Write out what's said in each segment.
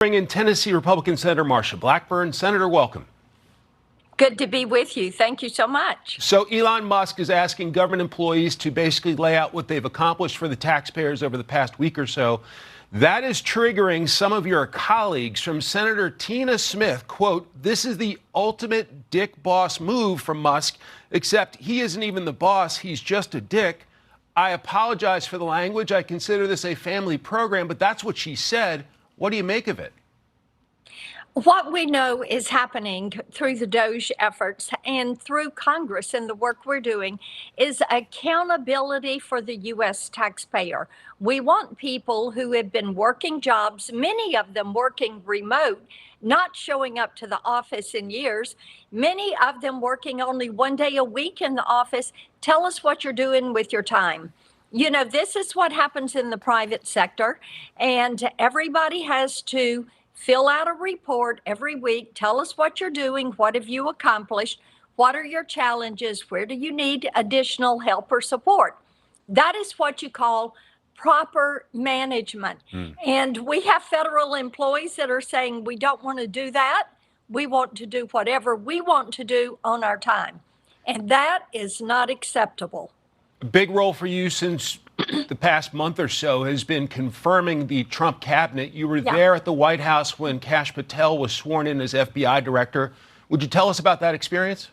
Bring in Tennessee Republican Senator Marsha Blackburn. Senator, welcome. Good to be with you. Thank you so much. So Elon Musk is asking government employees to basically lay out what they've accomplished for the taxpayers over the past week or so. That is triggering some of your colleagues. From Senator Tina Smith, quote, "This is the ultimate dick boss move from Musk, except he isn't even the boss. He's just a dick. I apologize for the language. I consider this a family program," but that's what she said. What do you make of it? What we know is happening through the DOGE efforts and through Congress and the work we're doing is accountability for the U.S. taxpayer. We want people who have been working jobs, many of them working remote, not showing up to the office in years, many of them working only one day a week in the office. Tell us what you're doing with your time. You know, this is what happens in the private sector, and everybody has to fill out a report every week. Tell us what you're doing. What have you accomplished? What are your challenges? Where do you need additional help or support? That is what you call proper management. And we have federal employees that are saying, we don't want to do that. We want to do whatever we want to do on our time. And that is not acceptable. A big role for you since the past month or so has been confirming the Trump cabinet. You were there at the White House when Kash Patel was sworn in as FBI director. Would you tell us about that experience?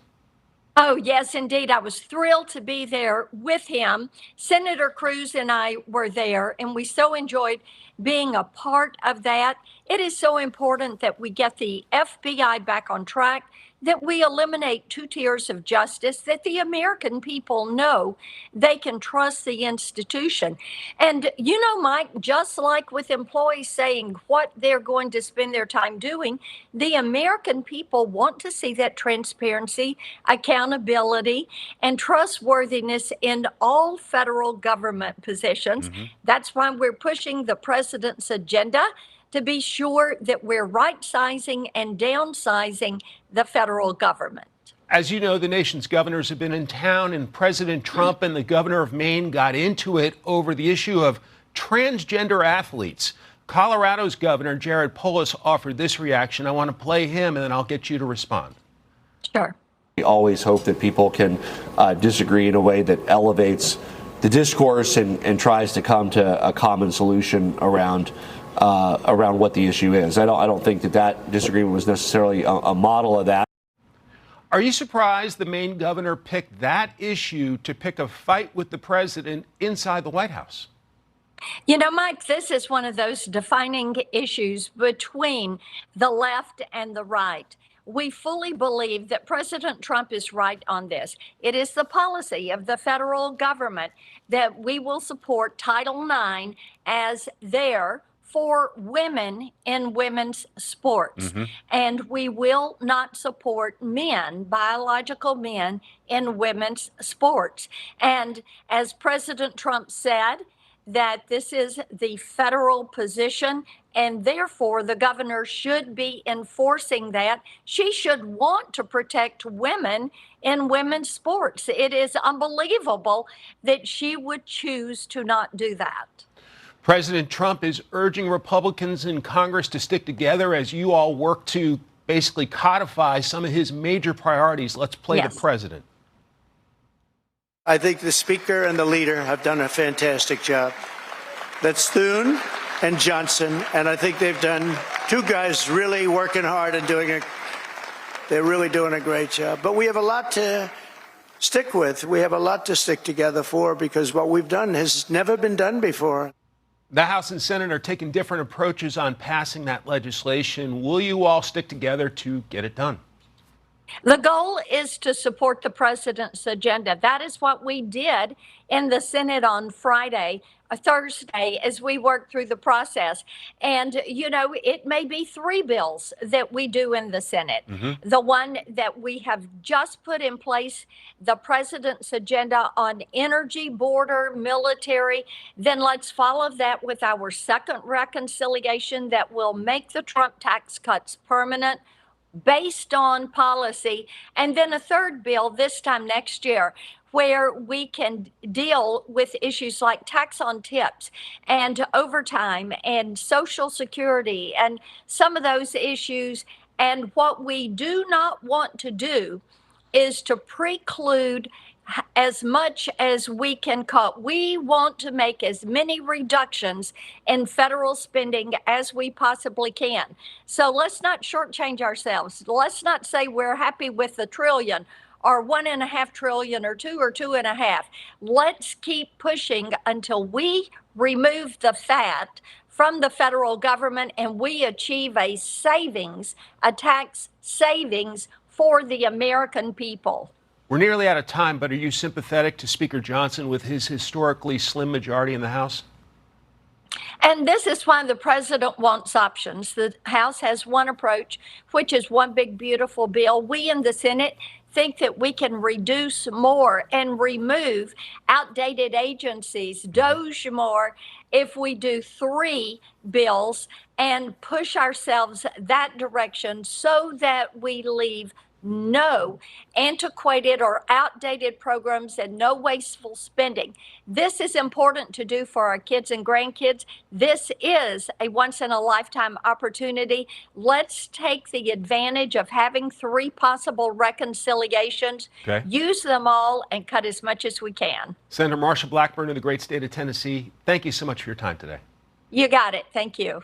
Oh, yes, indeed. I was thrilled to be there with him. Senator Cruz and I were there, and we so enjoyed being a part of that. It is so important that we get the FBI back on track, that we eliminate two tiers of justice, that the American people know they can trust the institution. And, you know, Mike, just like with employees saying what they're going to spend their time doing, the American people want to see that transparency, accountability, and trustworthiness in all federal government positions. That's why we're pushing the president's agenda to be sure that we're right-sizing and downsizing the federal government. As you know, the nation's governors have been in town, and President Trump and the governor of Maine got into it over the issue of transgender athletes. Colorado's governor, Jared Polis, offered this reaction. I want to play him, and then I'll get you to respond. Sure. We always hope that people can disagree in a way that elevates the discourse and tries to come to a common solution around what the issue is. I don't think that disagreement was necessarily a model of that. Are you surprised the Maine governor picked that issue to pick a fight with the president inside the White House? You know, Mike, this is one of those defining issues between the left and the right. We fully believe that President Trump is right on this. It is the policy of the federal government that we will support Title IX as there for women in women's sports. And we will not support men, biological men, in women's sports. And as President Trump said, that this is the federal position, and therefore the governor should be enforcing that. She should want to protect women in women's sports. It is unbelievable that she would choose to not do that. President Trump is urging Republicans in Congress to stick together as you all work to basically codify some of his major priorities. Let's play the president. I think the speaker and the leader have done a fantastic job. That's Thune and Johnson, and I think they've done two guys really working hard and they're really doing a great job. But we have a lot to stick with. We have a lot to stick together for, because what we've done has never been done before. The House and Senate are taking different approaches on passing that legislation. Will you all stick together to get it done? The goal is to support the president's agenda. That is what we did in the Senate on Thursday, as we worked through the process. And, you know, it may be three bills that we do in the Senate. The one that we have just put in place, the president's agenda on energy, border, military. Then let's follow that with our second reconciliation that will make the Trump tax cuts permanent, based on policy, and then a third bill this time next year where we can deal with issues like tax on tips and overtime and Social Security and some of those issues. And what we do not want to do is to preclude as much as we can cut. We want to make as many reductions in federal spending as we possibly can. So let's not shortchange ourselves. Let's not say we're happy with the trillion or 1.5 trillion or 2.5. Let's keep pushing until we remove the fat from the federal government and we achieve a savings, a tax savings for the American people. We're nearly out of time, but are you sympathetic to Speaker Johnson with his historically slim majority in the House? And this is why the president wants options. The House has one approach, which is one big, beautiful bill. We in the Senate think that we can reduce more and remove outdated agencies, DOGE more, if we do 3 bills and push ourselves that direction so that we leave no antiquated or outdated programs and no wasteful spending. This is important to do for our kids and grandkids. This is a once in a lifetime opportunity. Let's take the advantage of having 3 possible reconciliations, use them all, and cut as much as we can. Senator Marsha Blackburn of the great state of Tennessee, thank you so much for your time today. You got it. Thank you.